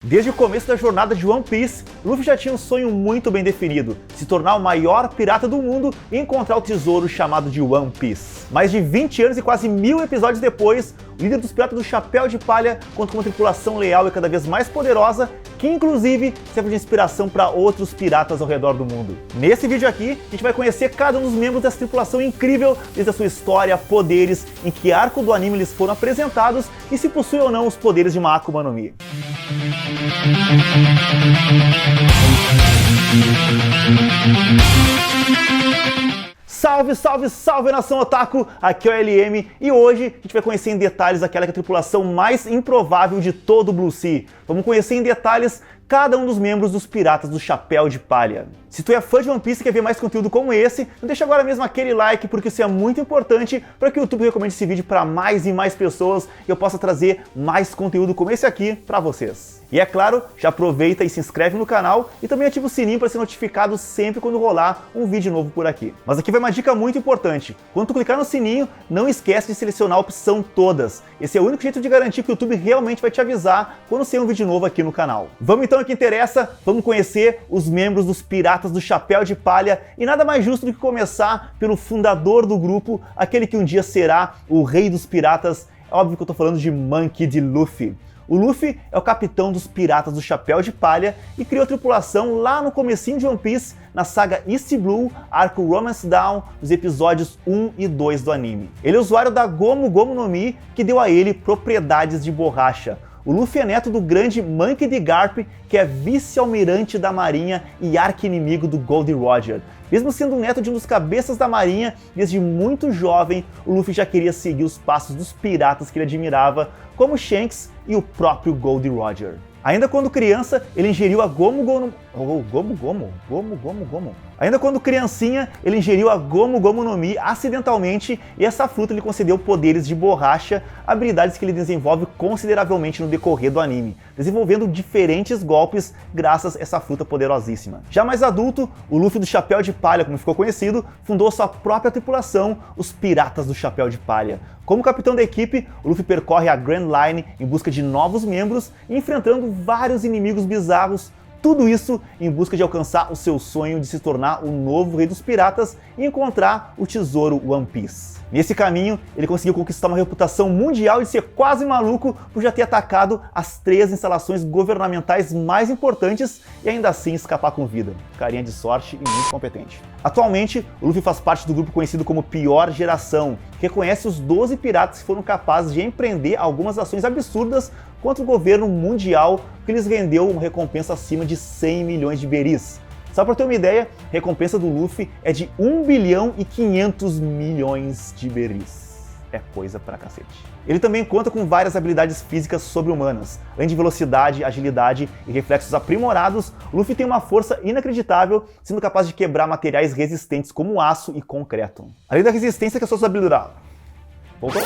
Desde o começo da jornada de One Piece, Luffy já tinha um sonho muito bem definido, se tornar o maior pirata do mundo e encontrar o tesouro chamado de One Piece. Mais de 20 anos e quase 1000 episódios depois, o líder dos piratas do Chapéu de Palha conta com uma tripulação leal e cada vez mais poderosa, que inclusive serve de inspiração para outros piratas ao redor do mundo. Nesse vídeo aqui, a gente vai conhecer cada um dos membros dessa tripulação incrível, desde a sua história, poderes, em que arco do anime eles foram apresentados e se possuem ou não os poderes de uma Akuma no Mi. Salve, salve, salve nação otaku! Aqui é o LM e hoje a gente vai conhecer em detalhes aquela que é a tripulação mais improvável de todo o Blue Sea. Vamos conhecer em detalhes cada um dos membros dos Piratas do Chapéu de Palha. Se tu é fã de One Piece e quer ver mais conteúdo como esse, então deixa agora mesmo aquele like, porque isso é muito importante para que o YouTube recomende esse vídeo para mais e mais pessoas e eu possa trazer mais conteúdo como esse aqui para vocês. E é claro, já aproveita e se inscreve no canal e também ativa o sininho para ser notificado sempre quando rolar um vídeo novo por aqui. Mas aqui vai uma dica muito importante. Quando tu clicar no sininho, não esquece de selecionar a opção todas. Esse é o único jeito de garantir que o YouTube realmente vai te avisar quando sair um vídeo novo aqui no canal. Vamos então ao que interessa, vamos conhecer os membros dos Piratas do Chapéu de Palha e nada mais justo do que começar pelo fundador do grupo, aquele que um dia será o rei dos piratas. É óbvio que eu tô falando de Monkey D. Luffy. O Luffy é o capitão dos Piratas do Chapéu de Palha e criou a tripulação lá no comecinho de One Piece, na saga East Blue, arco Romance Dawn, nos episódios 1 e 2 do anime. Ele é usuário da Gomu Gomu no Mi, que deu a ele propriedades de borracha. O Luffy é neto do grande Monkey D. Garp, que é vice-almirante da marinha e arqui-inimigo do Goldie Roger. Mesmo sendo neto de um dos cabeças da marinha, desde muito jovem, o Luffy já queria seguir os passos dos piratas que ele admirava, como Shanks e o próprio Goldie Roger. Ainda quando criança, ele ingeriu a Gomu Gomu... Ainda quando criancinha, ele ingeriu a Gomu Gomu no Mi acidentalmente e essa fruta lhe concedeu poderes de borracha, habilidades que ele desenvolve consideravelmente no decorrer do anime, desenvolvendo diferentes golpes graças a essa fruta poderosíssima. Já mais adulto, o Luffy do Chapéu de Palha, como ficou conhecido, fundou sua própria tripulação, os Piratas do Chapéu de Palha. Como capitão da equipe, o Luffy percorre a Grand Line em busca de novos membros e enfrentando vários inimigos bizarros. Tudo isso em busca de alcançar o seu sonho de se tornar o novo rei dos piratas e encontrar o tesouro One Piece. Nesse caminho, ele conseguiu conquistar uma reputação mundial de ser quase maluco por já ter atacado as 3 instalações governamentais mais importantes e ainda assim escapar com vida. Carinha de sorte e muito competente. Atualmente, o Luffy faz parte do grupo conhecido como Pior Geração, que reconhece os 12 piratas que foram capazes de empreender algumas ações absurdas contra o governo mundial, que lhes rendeu uma recompensa acima de 100 milhões de beris. Só para ter uma ideia, a recompensa do Luffy é de 1 bilhão e 500 milhões de beris. É coisa pra cacete. Ele também conta com várias habilidades físicas sobre-humanas. Além de velocidade, agilidade e reflexos aprimorados, Luffy tem uma força inacreditável, sendo capaz de quebrar materiais resistentes como aço e concreto. Além da resistência que as suas habilidades... Voltou?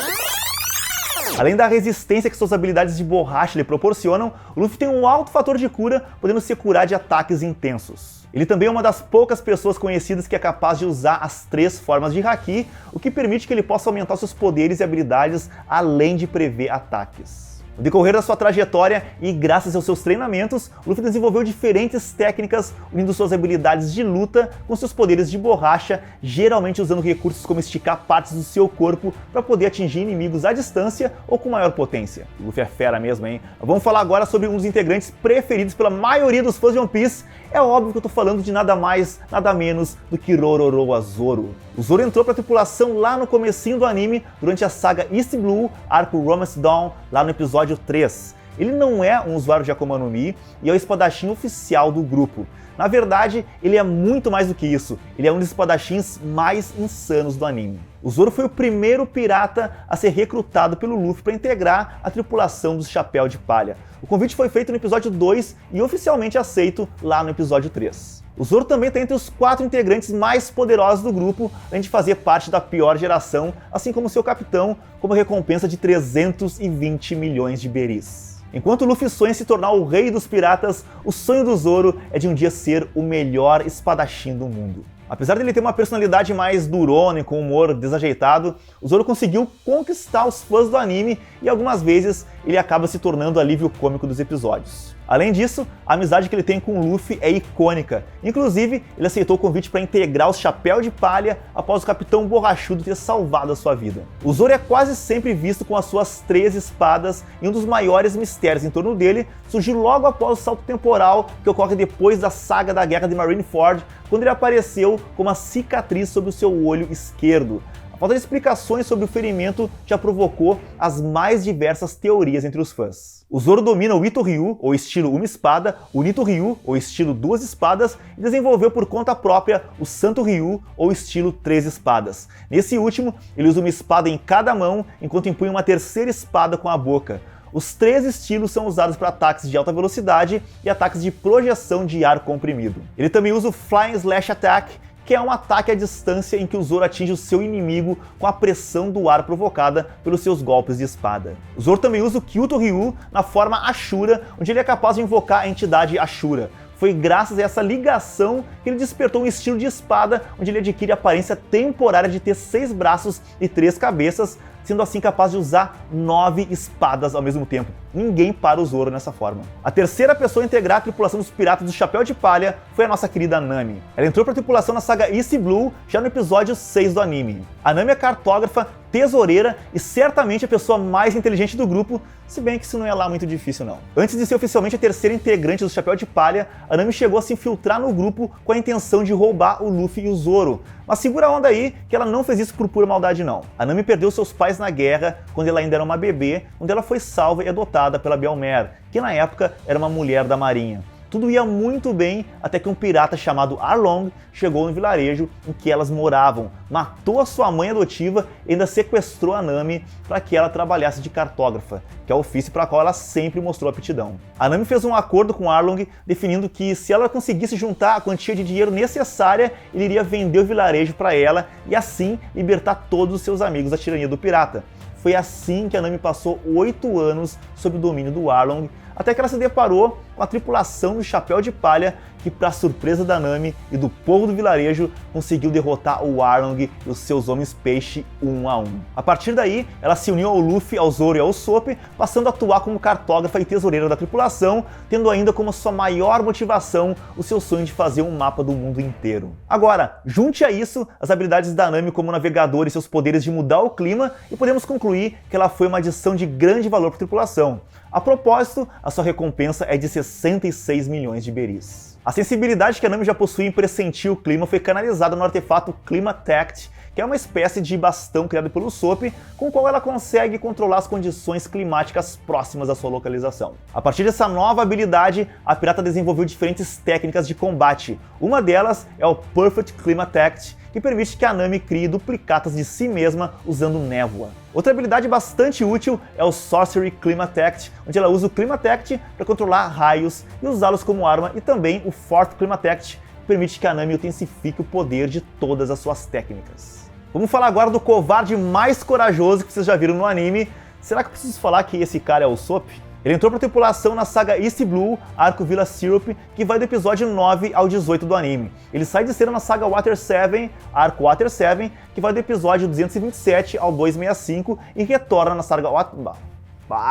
Além da resistência que suas habilidades de borracha lhe proporcionam, o Luffy tem um alto fator de cura, podendo se curar de ataques intensos. Ele também é uma das poucas pessoas conhecidas que é capaz de usar as 3 formas de Haki, o que permite que ele possa aumentar seus poderes e habilidades, além de prever ataques. No decorrer da sua trajetória e graças aos seus treinamentos, Luffy desenvolveu diferentes técnicas, unindo suas habilidades de luta com seus poderes de borracha, geralmente usando recursos como esticar partes do seu corpo para poder atingir inimigos à distância ou com maior potência. O Luffy é fera mesmo, hein? Vamos falar agora sobre um dos integrantes preferidos pela maioria dos fãs de One Piece. É óbvio que eu tô falando de nada mais, nada menos do que Roronoa Zoro. O Zoro entrou para a tripulação lá no comecinho do anime, durante a saga East Blue, arco Romance Dawn, lá no episódio 3. Ele não é um usuário de Akuma no Mi e é o espadachim oficial do grupo. Na verdade, ele é muito mais do que isso. Ele é um dos espadachins mais insanos do anime. O Zoro foi o primeiro pirata a ser recrutado pelo Luffy para integrar a tripulação do Chapéu de Palha. O convite foi feito no episódio 2 e oficialmente aceito lá no episódio 3. O Zoro também está entre os 4 integrantes mais poderosos do grupo, além de fazer parte da Pior Geração, assim como seu capitão, como recompensa de 320 milhões de beris. Enquanto o Luffy sonha em se tornar o rei dos piratas, o sonho do Zoro é de um dia ser o melhor espadachim do mundo. Apesar de ele ter uma personalidade mais durona e com humor desajeitado, o Zoro conseguiu conquistar os fãs do anime e algumas vezes ele acaba se tornando o alívio cômico dos episódios. Além disso, a amizade que ele tem com o Luffy é icônica. Inclusive, ele aceitou o convite para integrar os Chapéu de Palha após o Capitão Borrachudo ter salvado a sua vida. O Zoro é quase sempre visto com as suas 3 espadas, e um dos maiores mistérios em torno dele surgiu logo após o salto temporal que ocorre depois da saga da Guerra de Marineford, quando ele apareceu com uma cicatriz sobre o seu olho esquerdo. A falta de explicações sobre o ferimento já provocou as mais diversas teorias entre os fãs. O Zoro domina o Ito Ryu, ou estilo uma espada, o Nito Ryu, ou estilo 2 espadas, e desenvolveu por conta própria o Santo Ryu, ou estilo 3 espadas. Nesse último, ele usa uma espada em cada mão, enquanto empunha uma terceira espada com a boca. Os 3 estilos são usados para ataques de alta velocidade e ataques de projeção de ar comprimido. Ele também usa o Flying Slash Attack, que é um ataque à distância em que o Zoro atinge o seu inimigo com a pressão do ar provocada pelos seus golpes de espada. O Zoro também usa o Kyuto Ryu na forma Ashura, onde ele é capaz de invocar a entidade Ashura. Foi graças a essa ligação que ele despertou um estilo de espada, onde ele adquire a aparência temporária de ter 6 braços e 3 cabeças, sendo assim capaz de usar 9 espadas ao mesmo tempo. Ninguém para o Zoro nessa forma. A terceira pessoa a integrar a tripulação dos Piratas do Chapéu de Palha foi a nossa querida Nami. Ela entrou para a tripulação na saga East Blue já no episódio 6 do anime. A Nami é cartógrafa, tesoureira e certamente a pessoa mais inteligente do grupo, se bem que isso não é lá muito difícil não. Antes de ser oficialmente a terceira integrante do Chapéu de Palha, a Nami chegou a se infiltrar no grupo com a intenção de roubar o Luffy e o Zoro. Mas segura a onda aí, que ela não fez isso por pura maldade não. A Nami perdeu seus pais na guerra, quando ela ainda era uma bebê, onde ela foi salva e adotada pela Bell-mère, que na época era uma mulher da marinha. Tudo ia muito bem até que um pirata chamado Arlong chegou no vilarejo em que elas moravam, matou a sua mãe adotiva e ainda sequestrou a Nami para que ela trabalhasse de cartógrafa, que é o ofício para qual ela sempre mostrou aptidão. A Nami fez um acordo com Arlong definindo que se ela conseguisse juntar a quantia de dinheiro necessária, ele iria vender o vilarejo para ela e assim libertar todos os seus amigos da tirania do pirata. Foi assim que a Nami passou 8 anos sob o domínio do Arlong, até que ela se deparou com a tripulação do Chapéu de Palha, que, para surpresa da Nami e do povo do vilarejo, conseguiu derrotar o Arlong e os seus homens peixe 1 a 1. A partir daí, ela se uniu ao Luffy, ao Zoro e ao Usopp, passando a atuar como cartógrafa e tesoureira da tripulação, tendo ainda como sua maior motivação o seu sonho de fazer um mapa do mundo inteiro. Agora, junte a isso as habilidades da Nami como navegadora e seus poderes de mudar o clima, e podemos concluir que ela foi uma adição de grande valor para a tripulação. A propósito, a sua recompensa é de 66 milhões de beris. A sensibilidade que a Nami já possui em pressentir o clima foi canalizada no artefato Climatect, que é uma espécie de bastão criado pelo Usopp, com o qual ela consegue controlar as condições climáticas próximas à sua localização. A partir dessa nova habilidade, a pirata desenvolveu diferentes técnicas de combate. Uma delas é o Perfect Climatect, que permite que a Nami crie duplicatas de si mesma usando névoa. Outra habilidade bastante útil é o Sorcery Climatect, onde ela usa o Climatect para controlar raios e usá-los como arma, e também o Fourth Climatect, que permite que a Nami intensifique o poder de todas as suas técnicas. Vamos falar agora do covarde mais corajoso que vocês já viram no anime. Será que eu preciso falar que esse cara é o Usopp? Ele entrou para a tripulação na saga East Blue, arco Villa Syrup, que vai do episódio 9 ao 18 do anime. Ele sai de cena na saga Water 7, arco Water 7, que vai do episódio 227 ao 265 e retorna na saga Water...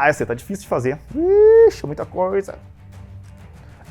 essa tá difícil de fazer. Ixi, muita coisa.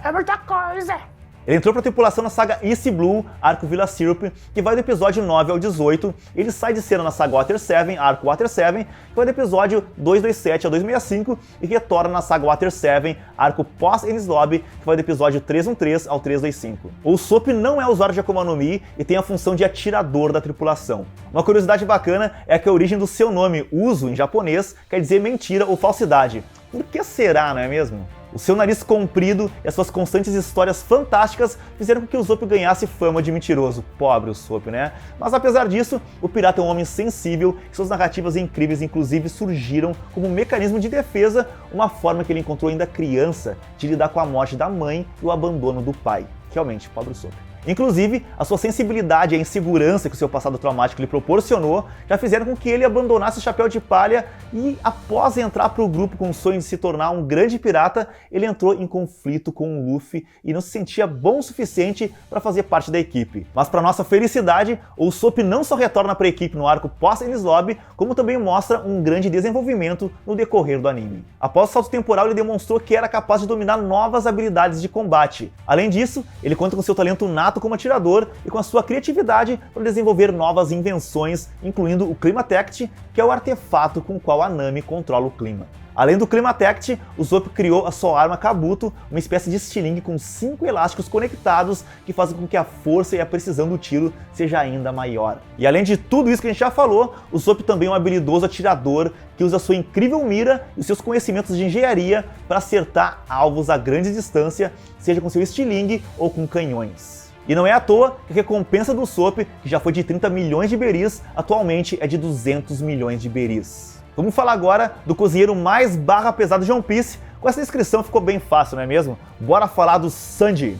É muita coisa. Ele entrou para a tripulação na saga East Blue, arco Villa Syrup, que vai do episódio 9 ao 18. Ele sai de cena na saga Water 7, arco Water 7, que vai do episódio 227 ao 265 e retorna na saga Water 7, arco Pós-Enies Lobby, que vai do episódio 313 ao 325. O Usopp não é usuário de Akuma no Mi e tem a função de atirador da tripulação. Uma curiosidade bacana é que a origem do seu nome, Uso, em japonês, quer dizer mentira ou falsidade. Por que será, não é mesmo? O seu nariz comprido e as suas constantes histórias fantásticas fizeram com que o Usopp ganhasse fama de mentiroso. Pobre Usopp, né? Mas apesar disso, o pirata é um homem sensível e suas narrativas incríveis inclusive surgiram como um mecanismo de defesa, uma forma que ele encontrou ainda criança de lidar com a morte da mãe e o abandono do pai. Realmente, pobre Usopp. Inclusive, a sua sensibilidade e a insegurança que o seu passado traumático lhe proporcionou já fizeram com que ele abandonasse o Chapéu de Palha e, após entrar para o grupo com o sonho de se tornar um grande pirata, ele entrou em conflito com o Luffy e não se sentia bom o suficiente para fazer parte da equipe. Mas para nossa felicidade, o Usopp não só retorna para a equipe no arco pós-Enies Lobby, como também mostra um grande desenvolvimento no decorrer do anime. Após o salto temporal, ele demonstrou que era capaz de dominar novas habilidades de combate. Além disso, ele conta com seu talento nato como atirador e com a sua criatividade para desenvolver novas invenções, incluindo o Climatect, que é o artefato com o qual a Nami controla o clima. Além do Climatect, o Usopp criou a sua arma Kabuto, uma espécie de estilingue com 5 elásticos conectados que fazem com que a força e a precisão do tiro seja ainda maior. E além de tudo isso que a gente já falou, o Usopp também é um habilidoso atirador que usa sua incrível mira e os seus conhecimentos de engenharia para acertar alvos a grande distância, seja com seu estilingue ou com canhões. E não é à toa que a recompensa do Usopp, que já foi de 30 milhões de beris, atualmente é de 200 milhões de beris. Vamos falar agora do cozinheiro mais barra pesado de One Piece. Com essa descrição ficou bem fácil, não é mesmo? Bora falar do Sanji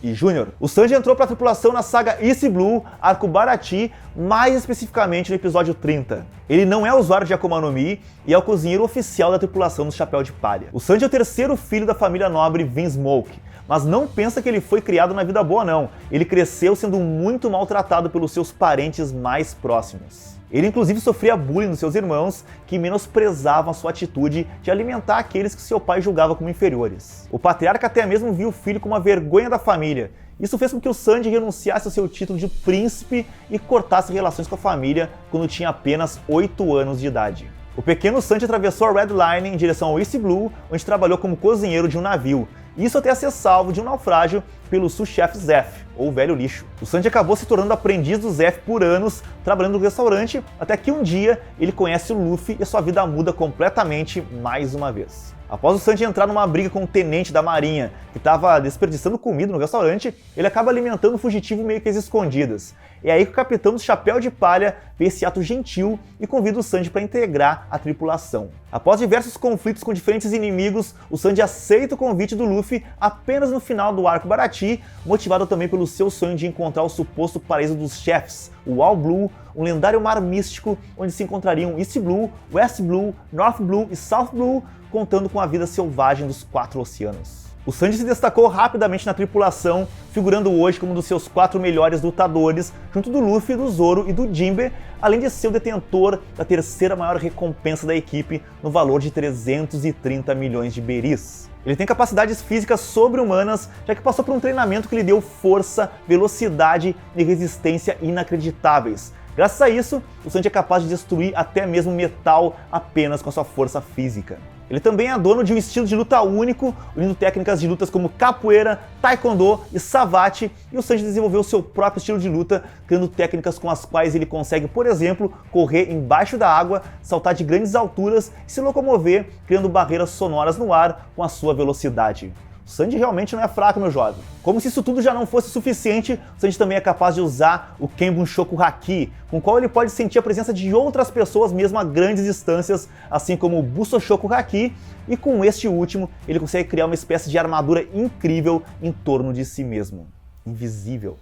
e Júnior. O Sanji entrou para a tripulação na saga East Blue, arco Baratie, mais especificamente no episódio 30. Ele não é usuário de Akuma no Mi e é o cozinheiro oficial da tripulação do Chapéu de Palha. O Sanji é o terceiro filho da família nobre Vinsmoke. Mas não pensa que ele foi criado na vida boa, não. Ele cresceu sendo muito maltratado pelos seus parentes mais próximos. Ele inclusive sofria bullying dos seus irmãos, que menosprezavam a sua atitude de alimentar aqueles que seu pai julgava como inferiores. O patriarca até mesmo viu o filho como uma vergonha da família. Isso fez com que o Sanji renunciasse ao seu título de príncipe e cortasse relações com a família quando tinha apenas 8 anos de idade. O pequeno Sanji atravessou a Red Line em direção ao East Blue, onde trabalhou como cozinheiro de um navio. Isso até ser salvo de um naufrágio pelo sous-chefe Zeff, ou velho lixo. O Sanji acabou se tornando aprendiz do Zeff por anos, trabalhando no restaurante, até que um dia ele conhece o Luffy e sua vida muda completamente mais uma vez. Após o Sanji entrar numa briga com um tenente da marinha que estava desperdiçando comida no restaurante, ele acaba alimentando o fugitivo meio que às escondidas. É aí que o capitão do Chapéu de Palha vê esse ato gentil e convida o Sanji para integrar a tripulação. Após diversos conflitos com diferentes inimigos, o Sanji aceita o convite do Luffy apenas no final do arco Baratie, motivado também pelo seu sonho de encontrar o suposto paraíso dos chefes, o All Blue, um lendário mar místico onde se encontrariam East Blue, West Blue, North Blue e South Blue, contando com a vida selvagem dos 4 oceanos. O Sanji se destacou rapidamente na tripulação, figurando hoje como um dos seus 4 melhores lutadores, junto do Luffy, do Zoro e do Jinbe, além de ser o detentor da terceira maior recompensa da equipe, no valor de 330 milhões de beris. Ele tem capacidades físicas sobre-humanas, já que passou por um treinamento que lhe deu força, velocidade e resistência inacreditáveis. Graças a isso, o Sanji é capaz de destruir até mesmo metal apenas com a sua força física. Ele também é dono de um estilo de luta único, unindo técnicas de lutas como capoeira, taekwondo e savate, e o Sanji desenvolveu seu próprio estilo de luta, criando técnicas com as quais ele consegue, por exemplo, correr embaixo da água, saltar de grandes alturas e se locomover, criando barreiras sonoras no ar com a sua velocidade. O Sanji realmente não é fraco, meu jovem. Como se isso tudo já não fosse suficiente, o Sanji também é capaz de usar o Kenbun-Shoku Haki, com o qual ele pode sentir a presença de outras pessoas mesmo a grandes distâncias, assim como o Busoshoku Haki, e com este último ele consegue criar uma espécie de armadura incrível em torno de si mesmo. Invisível.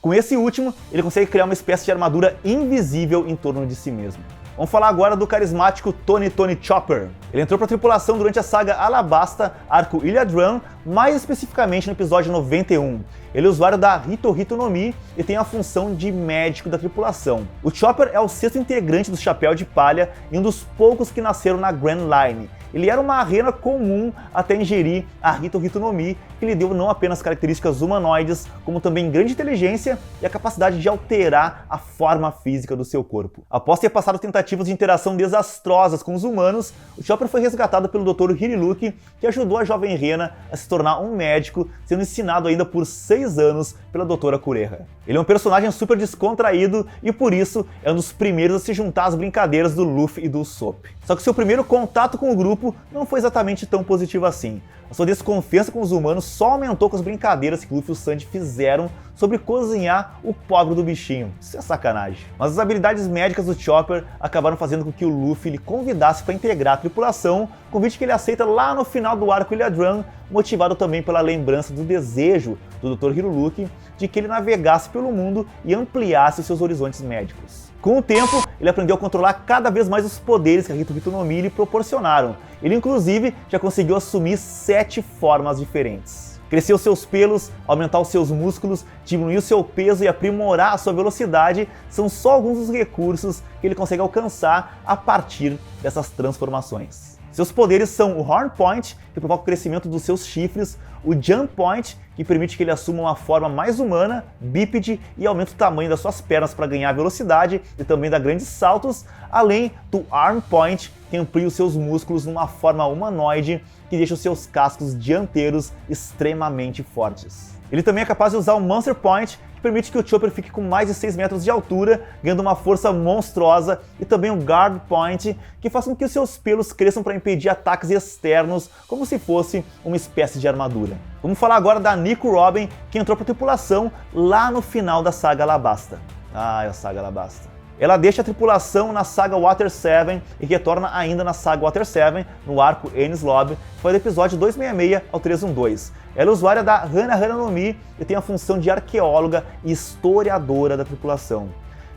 Com esse último, ele consegue criar uma espécie de armadura invisível em torno de si mesmo. Vamos falar agora do carismático Tony Chopper. Ele entrou para a tripulação durante a saga Alabasta, arco Ilha Drum, mais especificamente no episódio 91. Ele é usuário da Hito no Mi e tem a função de médico da tripulação. O Chopper é o 6º integrante do Chapéu de Palha e um dos poucos que nasceram na Grand Line. Ele era uma rena comum até ingerir a Hito no Mi, que lhe deu não apenas características humanoides, como também grande inteligência e a capacidade de alterar a forma física do seu corpo. Após ter passado tentativas de interação desastrosas com os humanos, o Chopper foi resgatado pelo Dr. Hiriluki, que ajudou a jovem rena a se tornar um médico, sendo ensinado ainda por 6 anos pela Dra. Kureha. Ele é um personagem super descontraído e por isso é um dos primeiros a se juntar às brincadeiras do Luffy e do Usopp. Só que seu primeiro contato com o grupo não foi exatamente tão positivo assim. A sua desconfiança com os humanos só aumentou com as brincadeiras que Luffy e o Sanji fizeram sobre cozinhar o pobre do bichinho. Isso é sacanagem. Mas as habilidades médicas do Chopper acabaram fazendo com que o Luffy lhe convidasse para integrar a tripulação, convite que ele aceita lá no final do arco Ilha Drum, motivado também pela lembrança do desejo do Dr. Hiruruki de que ele navegasse pelo mundo e ampliasse os seus horizontes médicos. Com o tempo, ele aprendeu a controlar cada vez mais os poderes que a Hito Hito no Mi lhe proporcionaram. Ele inclusive já conseguiu assumir 7 formas diferentes. Crescer os seus pelos, aumentar os seus músculos, diminuir o seu peso e aprimorar a sua velocidade são só alguns dos recursos que ele consegue alcançar a partir dessas transformações. Seus poderes são o Horn Point, que provoca o crescimento dos seus chifres, o Jump Point, que permite que ele assuma uma forma mais humana, bípede, e aumenta o tamanho das suas pernas para ganhar velocidade e também dar grandes saltos, além do Arm Point, que amplia os seus músculos numa forma humanoide, que deixa os seus cascos dianteiros extremamente fortes. Ele também é capaz de usar o Monster Point, que permite que o Chopper fique com mais de 6 metros de altura, ganhando uma força monstruosa, e também o Guard Point, que faz com que os seus pelos cresçam para impedir ataques externos, como se fosse uma espécie de armadura. Vamos falar agora da Nico Robin, que entrou para a tripulação lá no final da saga Alabasta. A saga Alabasta. Ela deixa a tripulação na saga Water 7 e retorna ainda na saga Water 7, no arco Enies Lobby, que foi do episódio 266 ao 312. Ela é usuária da Hana Hana no Mi e tem a função de arqueóloga e historiadora da tripulação.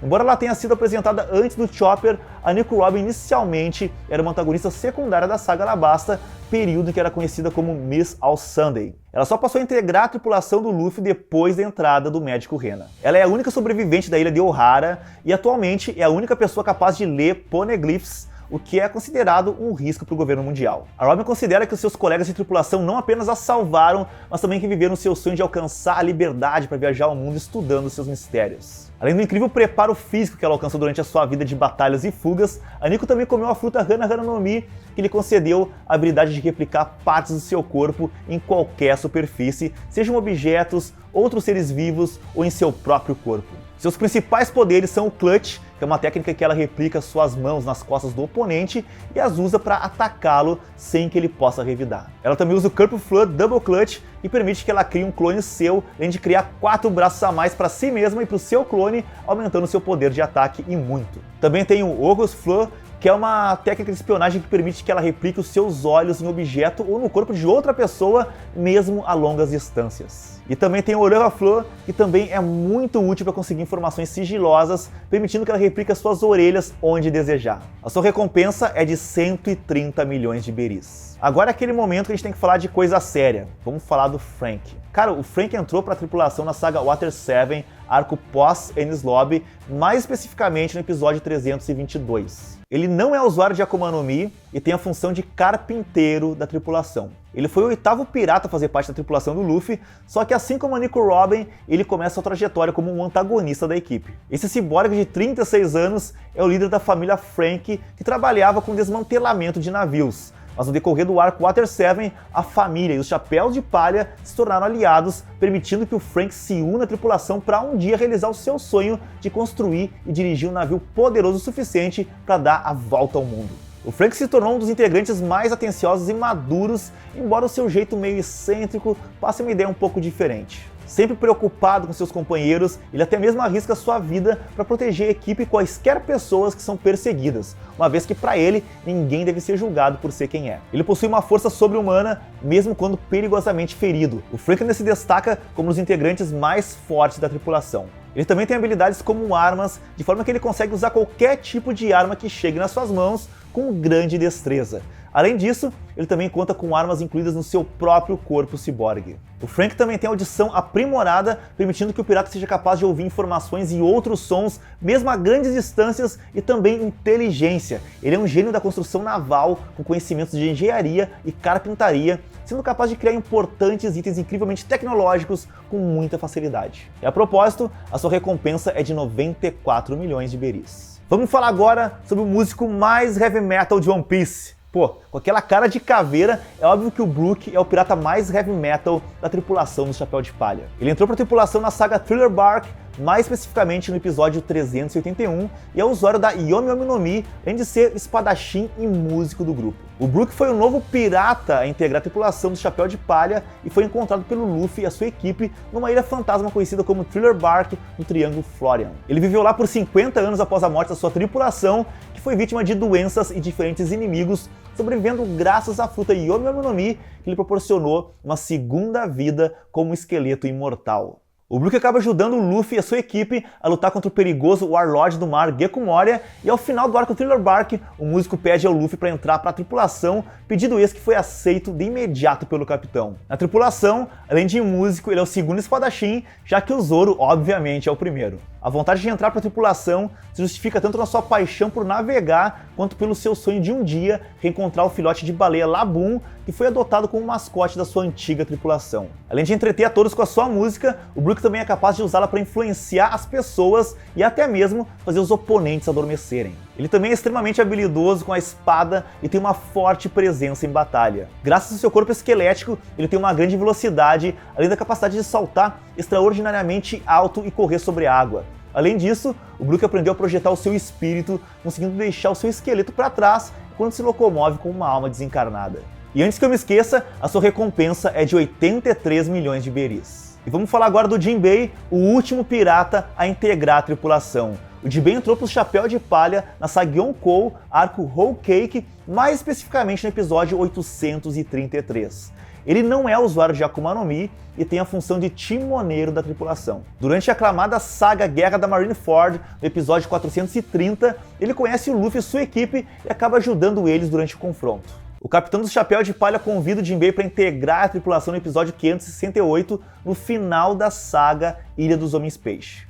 Embora ela tenha sido apresentada antes do Chopper, a Nico Robin inicialmente era uma antagonista secundária da saga Alabasta, período em que era conhecida como Miss All Sunday. Ela só passou a integrar a tripulação do Luffy depois da entrada do médico Rena. Ela é a única sobrevivente da ilha de Ohara e atualmente é a única pessoa capaz de ler poneglyphs, o que é considerado um risco para o governo mundial. A Robin considera que os seus colegas de tripulação não apenas a salvaram, mas também que viveram seu sonho de alcançar a liberdade para viajar ao mundo estudando seus mistérios. Além do incrível preparo físico que ela alcançou durante a sua vida de batalhas e fugas, a Nico também comeu a fruta Hana Hana no Mi, que lhe concedeu a habilidade de replicar partes do seu corpo em qualquer superfície, sejam objetos, outros seres vivos ou em seu próprio corpo. Seus principais poderes são o Clutch, que é uma técnica que ela replica suas mãos nas costas do oponente e as usa para atacá-lo sem que ele possa revidar. Ela também usa o Corpo Flood Double Clutch, que permite que ela crie um clone seu, além de criar 4 braços a mais para si mesma e para o seu clone, aumentando seu poder de ataque e muito. Também tem o Ogos Flow, que é uma técnica de espionagem que permite que ela replique os seus olhos em objeto ou no corpo de outra pessoa, mesmo a longas distâncias. E também tem o Orelha Flow, que também é muito útil para conseguir informações sigilosas, permitindo que ela replique suas orelhas onde desejar. A sua recompensa é de 130 milhões de beris. Agora é aquele momento que a gente tem que falar de coisa séria. Vamos falar do Frank. Cara, o Frank entrou para a tripulação na saga Water 7, arco pós-Enies Lobby, mais especificamente no episódio 322. Ele não é usuário de Akuma no Mi e tem a função de carpinteiro da tripulação. Ele foi o 8º pirata a fazer parte da tripulação do Luffy, só que assim como a Nico Robin, ele começa a trajetória como um antagonista da equipe. Esse ciborgue de 36 anos é o líder da família Frank, que trabalhava com desmantelamento de navios. Mas no decorrer do arco Water 7, a família e os Chapéus de Palha se tornaram aliados, permitindo que o Frank se una à tripulação para um dia realizar o seu sonho de construir e dirigir um navio poderoso o suficiente para dar a volta ao mundo. O Frank se tornou um dos integrantes mais atenciosos e maduros, embora o seu jeito meio excêntrico passe uma ideia um pouco diferente. Sempre preocupado com seus companheiros, ele até mesmo arrisca sua vida para proteger a equipe e quaisquer pessoas que são perseguidas, uma vez que para ele, ninguém deve ser julgado por ser quem é. Ele possui uma força sobre-humana, mesmo quando perigosamente ferido. O Frank ainda se destaca como um dos integrantes mais fortes da tripulação. Ele também tem habilidades como armas, de forma que ele consegue usar qualquer tipo de arma que chegue nas suas mãos com grande destreza. Além disso, ele também conta com armas incluídas no seu próprio corpo ciborgue. O Frank também tem audição aprimorada, permitindo que o pirata seja capaz de ouvir informações e outros sons, mesmo a grandes distâncias, e também inteligência. Ele é um gênio da construção naval, com conhecimentos de engenharia e carpintaria, sendo capaz de criar importantes itens incrivelmente tecnológicos com muita facilidade. E a propósito, a sua recompensa é de 94 milhões de beris. Vamos falar agora sobre o músico mais heavy metal de One Piece. Pô, com aquela cara de caveira, é óbvio que o Brook é o pirata mais heavy metal da tripulação do Chapéu de Palha. Ele entrou para a tripulação na saga Thriller Bark mais especificamente no episódio 381, e é usuário da Yomi Yomi no Mi, além de ser espadachim e músico do grupo. O Brook foi o novo pirata a integrar a tripulação do Chapéu de Palha e foi encontrado pelo Luffy e a sua equipe numa ilha fantasma conhecida como Thriller Bark, no Triângulo Florian. Ele viveu lá por 50 anos após a morte da sua tripulação, que foi vítima de doenças e diferentes inimigos, sobrevivendo graças à fruta Yomi Yomi no Mi, que lhe proporcionou uma segunda vida como um esqueleto imortal. O Brook acaba ajudando o Luffy e a sua equipe a lutar contra o perigoso Warlord do Mar, Gecko Moria, e ao final do arco Thriller Bark, o músico pede ao Luffy para entrar para a tripulação, pedido esse que foi aceito de imediato pelo capitão. Na tripulação, além de músico, ele é o segundo espadachim, já que o Zoro, obviamente, é o primeiro. A vontade de entrar para a tripulação se justifica tanto na sua paixão por navegar, quanto pelo seu sonho de um dia reencontrar o filhote de baleia Laboon, que foi adotado como mascote da sua antiga tripulação. Além de entreter a todos com a sua música, o Brook também é capaz de usá-la para influenciar as pessoas e até mesmo fazer os oponentes adormecerem. Ele também é extremamente habilidoso com a espada e tem uma forte presença em batalha. Graças ao seu corpo esquelético, ele tem uma grande velocidade, além da capacidade de saltar extraordinariamente alto e correr sobre a água. Além disso, o Brook aprendeu a projetar o seu espírito, conseguindo deixar o seu esqueleto para trás quando se locomove com uma alma desencarnada. E antes que eu me esqueça, a sua recompensa é de 83 milhões de beris. E vamos falar agora do Jinbei, o último pirata a integrar a tripulação. O Jinbei entrou para o Chapéu de Palha na saga Yonkou, arco Whole Cake, mais especificamente no episódio 833. Ele não é usuário de Akuma no Mi e tem a função de timoneiro da tripulação. Durante a aclamada saga Guerra da Marineford, no episódio 430, ele conhece o Luffy e sua equipe e acaba ajudando eles durante o confronto. O capitão do Chapéu de Palha convida o Jinbei para integrar a tripulação no episódio 568, no final da saga Ilha dos Homens Peixe.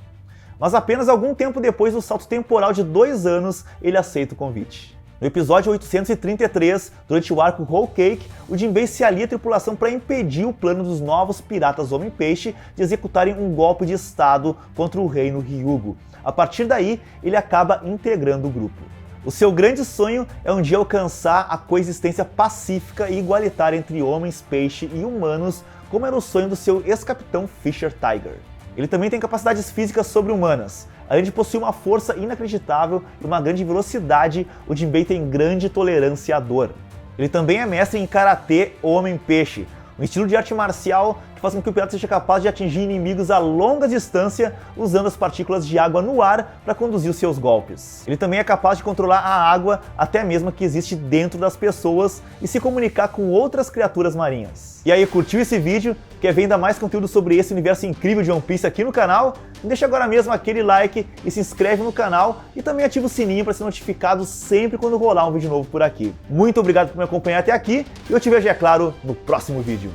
Mas apenas algum tempo depois do salto temporal de 2 anos, ele aceita o convite. No episódio 833, durante o arco Whole Cake, o Jinbei se alia à tripulação para impedir o plano dos novos piratas Homem-Peixe de executarem um golpe de estado contra o reino Ryugu. A partir daí, ele acaba integrando o grupo. O seu grande sonho é um dia alcançar a coexistência pacífica e igualitária entre homens, peixe e humanos, como era o sonho do seu ex-capitão Fisher Tiger. Ele também tem capacidades físicas sobre-humanas. Além de possuir uma força inacreditável e uma grande velocidade, o Jinbei tem grande tolerância à dor. Ele também é mestre em Karatê Homem-Peixe, um estilo de arte marcial que faz com que o pirata seja capaz de atingir inimigos a longa distância usando as partículas de água no ar para conduzir os seus golpes. Ele também é capaz de controlar a água, até mesmo a que existe dentro das pessoas, e se comunicar com outras criaturas marinhas. E aí, curtiu esse vídeo? Quer ver ainda mais conteúdo sobre esse universo incrível de One Piece aqui no canal? Deixa agora mesmo aquele like e se inscreve no canal e também ativa o sininho para ser notificado sempre quando rolar um vídeo novo por aqui. Muito obrigado por me acompanhar até aqui e eu te vejo, é claro, no próximo vídeo.